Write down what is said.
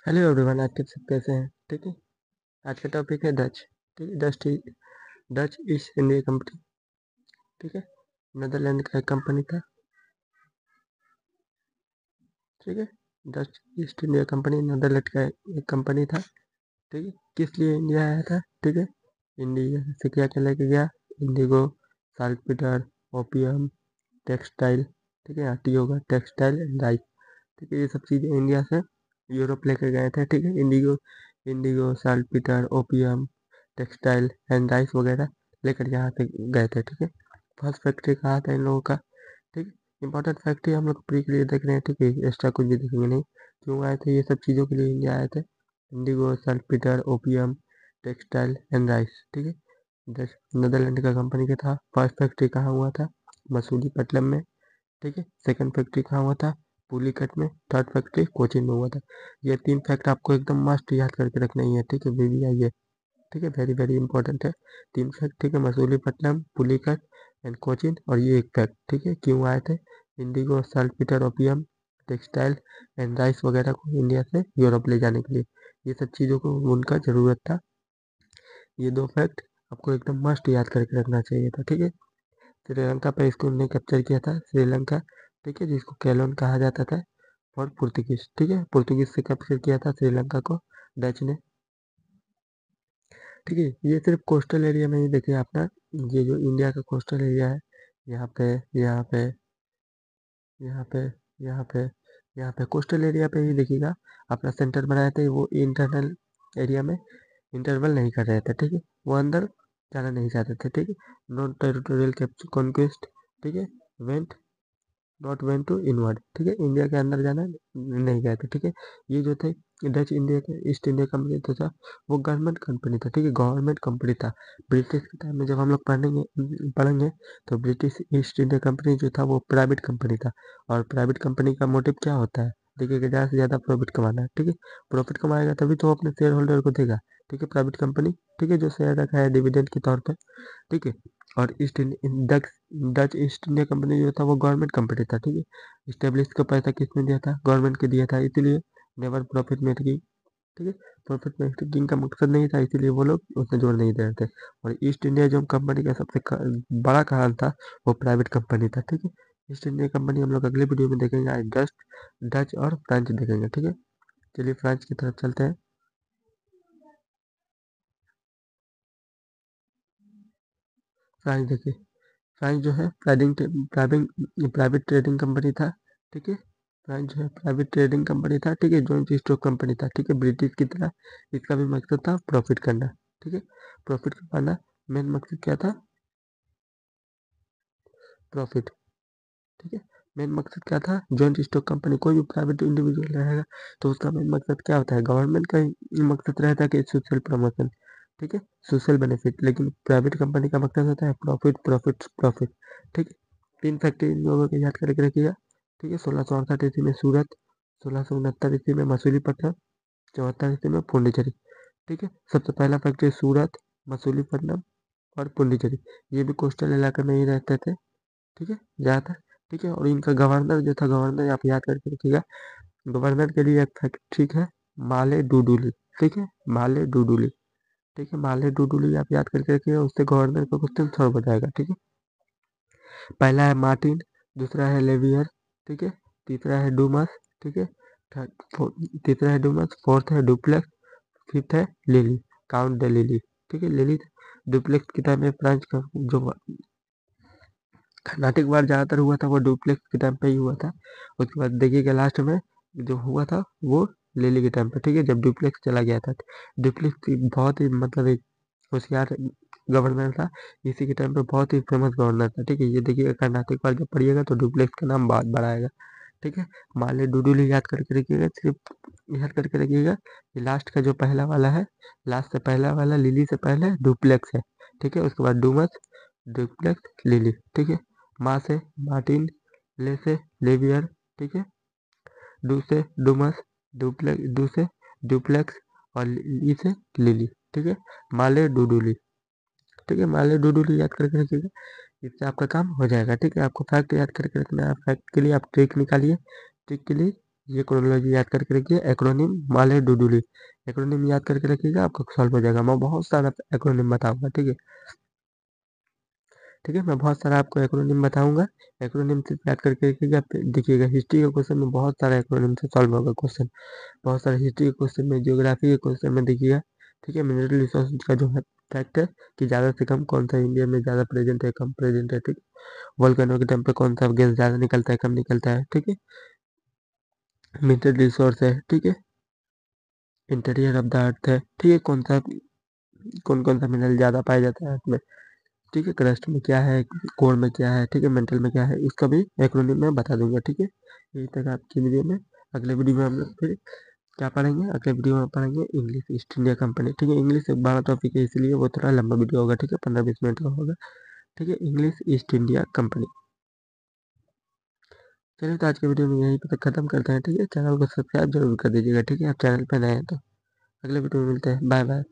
Hello everyone, आप सब कैसे हैं? ठीक है। आज का टॉपिक है डच। ठीक है। Dutch east India company. ठीक है। नेदरलैंड का एक कंपनी था। ठीक है। Dutch east India company Netherland का एक कंपनी था। ठीक है। किस लिए इंडिया आया था? ठीक है। इंडिया से क्या क्या लेके गया? Indigo, saltpetre, opium, textile. ठीक है। टी होगा टेक्सटाइल एंड राइस। ठीक है। ये सब चीज़ें इंडिया से यूरोप लेकर गए थे। ठीक है। Indigo Indigo saltpetre, opium, textile and rice वगैरह लेकर यहाँ से गए थे। ठीक है। फर्स्ट फैक्ट्री कहाँ था इन लोगों का? ठीक है। इंपॉर्टेंट फैक्ट्री हम लोग प्री के लिए देख रहे हैं। ठीक है। एक्स्ट्रा कुछ भी देखेंगे नहीं। क्यों आए थे? ये सब चीज़ों के लिए इंडिया आए थे। Indigo, saltpetre, opium, textile and rice. ठीक है। नेदरलैंड का कंपनी का था। फर्स्ट फैक्ट्री कहाँ हुआ था? मसूलीपट्टनम में। ठीक है। सेकंड फैक्ट्री कहाँ हुआ था? पुलिकट में। थर्ड फैक्ट्री कोचीन में हुआ था। ये 3 फैक्ट आपको एकदम मस्ट याद करके रखना ही है। ठीक है। VVI है। ठीक है। वेरी वेरी इंपॉर्टेंट है। 3 फैक्ट। ठीक है। मसूलीपट्टनम, पुलिकट एंड कोचीन। और ये एक फैक्ट। ठीक है। क्यों आए थे? Indigo, saltpetre, opium, textile and rice वगैरह को इंडिया से यूरोप ले जाने के लिए। ये सब चीज़ों को उनका ज़रूरत था। ये 2 फैक्ट आपको एकदम मस्ट याद करके रखना चाहिए था। ठीक है। श्रीलंका पर इसको उन्होंने कैप्चर किया था। श्रीलंका। ठीक है। जिसको कैलोन कहा जाता था। और पुर्तगीज। ठीक है। पुर्तगीज से कैप्चर किया था श्रीलंका को डच ने। ठीक है। ये सिर्फ कोस्टल एरिया में ही देखिए अपना। ये जो इंडिया का कोस्टल एरिया है, यहाँ पे यहाँ पे यहाँ पे यहाँ पे यहाँ पे कोस्टल एरिया पे ही देखिएगा अपना सेंटर बनाए थे। वो इंटरनल एरिया में इंटरवल नहीं कर रहे थे। ठीक है। वो अंदर जाना नहीं चाहते थे। ठीक है। Non territorial conquest. ठीक है। Went not went to inward. ठीक है। इंडिया के अंदर जाना नहीं गए थे। ठीक है। ये जो थे डच इंडिया के ईस्ट इंडिया कंपनी तो था, वो गवर्नमेंट कंपनी था। ठीक है। गवर्नमेंट कंपनी था। ब्रिटिश के टाइम में जब हम लोग पढ़ेंगे तो ब्रिटिश ईस्ट इंडिया कंपनी जो था वो प्राइवेट कंपनी था। और प्राइवेट कंपनी का मोटिव क्या होता है? देखिए कि ज़्यादा से ज़्यादा प्रॉफिट कमाना है। ठीक है। प्रॉफिट कमाएगा तभी तो वो अपने शेयर होल्डर को देगा। ठीक है। Private company. ठीक है। जो शेयर रखा है डिविडेंड के तौर पर। ठीक है। और Dutch Dutch east India company जो था वो गवर्नमेंट कंपनी था। ठीक है। स्टेब्लिश का पैसा किसने दिया था? गवर्नमेंट के दिया था। इसीलिए नेवर प्रॉफिट मेकिंग। ठीक है। प्रॉफिट मेकिंग का मकसद नहीं था, इसीलिए वो लोग उसमें जोर नहीं दे रहे थे। और ईस्ट इंडिया जो कंपनी का सबसे बड़ा कारण था, वो प्राइवेट कंपनी था। ठीक है। ईस्ट इंडिया कंपनी हम लोग अगले वीडियो में देखेंगे। आज डच और फ्रेंच देखेंगे। ठीक है। चलिए फ्रांस की तरफ चलते हैं। फ्रांस देखिए। फ्रांस जो है प्राइवेट ट्रेडिंग कंपनी था। ठीक है। फ्रांस जो है प्राइवेट ट्रेडिंग कंपनी था। ठीक है। जॉइंट स्टॉक कंपनी था। ठीक है। ब्रिटिश की तरह इसका भी मकसद था प्रॉफिट करना। ठीक है। प्रॉफिट कमाना मेन मकसद क्या था? प्रॉफिट। ठीक है। मेन मकसद क्या था? Joint stock company. कोई भी प्राइवेट इंडिविजुअल रहेगा तो उसका मेन मकसद क्या होता है? गवर्नमेंट का ही मकसद रहता है कि सोशल प्रमोशन। ठीक है। Social benefit. लेकिन प्राइवेट कंपनी का मकसद होता है प्रॉफिट प्रॉफिट प्रॉफिट। ठीक है। 3 फैक्ट्री इन लोगों को याद करके रखिएगा। ठीक है। 1668 ईस्वी में सूरत, 1669 ईस्वी में मसूलीपट्टनम, 74 ईस्वी में पुडुचेरी। ठीक है। सबसे पहला फैक्ट्री सूरत, मसूलीपट्टनम और पुडुचेरी। ये भी कोस्टल इलाके में ही रहते थे। ठीक है। ज़्यादातर। ठीक है। और इनका गवर्नर जो था, गवर्नर आप याद करके रखिएगा। गवर्नर के लिए एक फैक्ट ठीक है, माले डुडुली। ठीक है। माले डुडुली। ठीक है। माले डुडुली आप याद करके रखिएगा, उससे गवर्नर का क्वेश्चन सॉल्व हो जाएगा। ठीक है। पहला है मार्टिन, दूसरा है लेवियर। ठीक है। तीसरा है डूमस। ठीक है। तीसरा है डूमस, फोर्थ है डुप्लेक्स, फिफ्थ है लिली, काउंट द लिली। ठीक है। लिली डुप्लेक्स की टाइम में फ्रांस का जो कर्नाटिक वार ज़्यादातर हुआ था वो डुप्लेक्स के टाइम पे ही हुआ था। उसके बाद देखिएगा लास्ट में जो हुआ था वो लिली के टाइम पे। ठीक है। जब डुप्लेक्स चला गया था। डुप्लेक्स बहुत ही मतलब एक होशियार गवर्नर था। इसी के टाइम पे बहुत ही फेमस गवर्नर था। ठीक है। ये देखिएगा कर्नाटक वार जब पढ़िएगा तो डुप्लेक्स का नाम बहुत बड़ा आएगा। ठीक है। माले डुडुली याद करके रखिएगा। सिर्फ याद करके रखिएगा कि लास्ट का जो पहला वाला है, लास्ट से पहला वाला लिली से पहले डुप्लेक्स है। ठीक है। उसके बाद डूमस, डुप्लेक्स, लिली। ठीक है। माँ से मार्टिन, ले से लेवियर। ठीक है। डू से डूमस, डू से डुप्लेक्स और ली से लिली। ठीक है। माले डुडुली। ठीक है। माले डुडुली याद करके रखिएगा। इससे आपका काम हो जाएगा। ठीक है। आपको फैक्ट याद करके रखना है। फैक्ट के लिए आप ट्रिक निकालिए। ट्रिक के लिए ये क्रोनोलॉजी याद करके रखिए। एक्रोनिम माले डुडुली, एक्रोनिम याद करके रखिएगा, आपका सॉल्व हो जाएगा। मैं बहुत सारा एक्रोनिम बताऊंगा, ठीक है। ठीक है, मैं बहुत सारा आपको एक्रोनिम बताऊंगा, एक्रोनिम से याद करके रखिएगा। देखिएगा हिस्ट्री के क्वेश्चन में बहुत सारा एक्रोनिम से सॉल्व होगा क्वेश्चन, बहुत सारे हिस्ट्री के क्वेश्चन में, ज्योग्राफी के क्वेश्चन में देखिएगा। ठीक है, मिनरल रिसोर्स का जो है फैक्ट है कि ज़्यादा से कम कौन सा इंडिया में ज़्यादा प्रेजेंट है, कम प्रेजेंट है। ठीक है, वोल्केनो के टाइम पे कौन सा गैस ज़्यादा निकलता है, कम निकलता है। ठीक है, मिनरल रिसोर्स है। ठीक है, इंटीरियर ऑफ द अर्थ है। ठीक है, कौन कौन सा मिनरल ज़्यादा पाया जाता है अर्थ में। ठीक है, क्रस्ट में क्या है, कोर में क्या है, ठीक है, मेंटल में क्या है, इसका भी एक्रोनिम मैं बता दूंगा। ठीक है, यही तक आपकी वीडियो में। अगले वीडियो में हम लोग फिर क्या पढ़ेंगे, अगले वीडियो में पढ़ेंगे इंग्लिश ईस्ट इंडिया कंपनी। ठीक है, इंग्लिश एक बड़ा टॉपिक है, इसलिए वो थोड़ा लंबा वीडियो होगा। ठीक है, 15-20 मिनट का होगा। ठीक है, इंग्लिश ईस्ट इंडिया कंपनी। चलिए, तो आज के वीडियो में यहीं पे तक खत्म करते हैं। ठीक है, चैनल को सब्सक्राइब जरूर कर दीजिएगा। ठीक है, आप चैनल पे नए हैं तो। अगले वीडियो में मिलते हैं, बाय बाय।